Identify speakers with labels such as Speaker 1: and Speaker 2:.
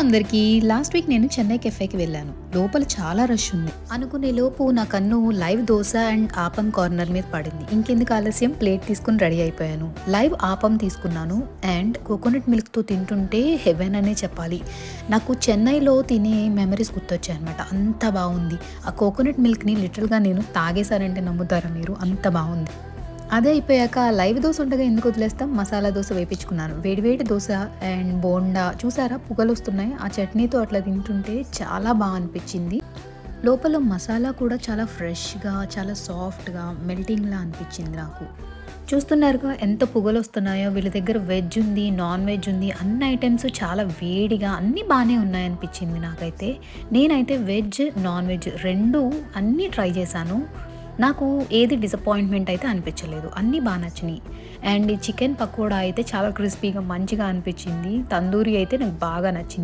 Speaker 1: అందరికీ. Last week నేను చెన్నై కెఫేకి వెళ్ళాను. లోపల చాలా రష్ ఉంది. అనుకునే లోపు నా కన్ను లైవ్ దోస అండ్ ఆపం కార్నర్ మీద పడింది. ఇంకెందుకు ఆలస్యం, ప్లేట్ తీసుకుని రెడీ అయిపోయాను. లైవ్ ఆపం తీసుకున్నాను అండ్ కోకోనట్ మిల్క్తో తింటుంటే హెవెన్ అనే చెప్పాలి. నాకు చెన్నైలో తినే మెమరీస్ గుర్తొచ్చాయన్నమాట. అంత బాగుంది. ఆ కోకోనట్ మిల్క్ని లిటరల్గా నేను తాగేశానంటే నమ్ముతారా మీరు? అంత బాగుంది. అదే అయిపోయాక లైవ్ దోస ఉండగా ఎందుకు వదిలేస్తాం, మసాలా దోస వేపించుకున్నాను. వేడివేడి దోస అండ్ బోండా చూసారా పొగలొస్తున్నాయి. ఆ చట్నీతో అట్లా తింటుంటే చాలా బాగా అనిపించింది. లోపల మసాలా కూడా చాలా ఫ్రెష్గా, చాలా సాఫ్ట్గా, మెల్టింగ్లా అనిపించింది నాకు. చూస్తున్నారుగా ఎంత పొగలొస్తున్నాయో. వీళ్ళ దగ్గర వెజ్ ఉంది, నాన్ వెజ్ ఉంది, అన్ని ఐటమ్స్ చాలా వేడిగా అన్నీ బాగానే ఉన్నాయనిపించింది నాకైతే. నేనైతే వెజ్, నాన్ వెజ్ రెండు అన్నీ ట్రై చేశాను. నాకు ఏది డిసప్పాయింట్మెంట్ అయితే అనిపించలేదు. అన్నీ బాగా నచ్చినాయి. అండ్ ఈ చికెన్ పకోడా అయితే చాలా క్రిస్పీగా మంచిగా అనిపించింది. తందూరి అయితే నాకు బాగా నచ్చింది.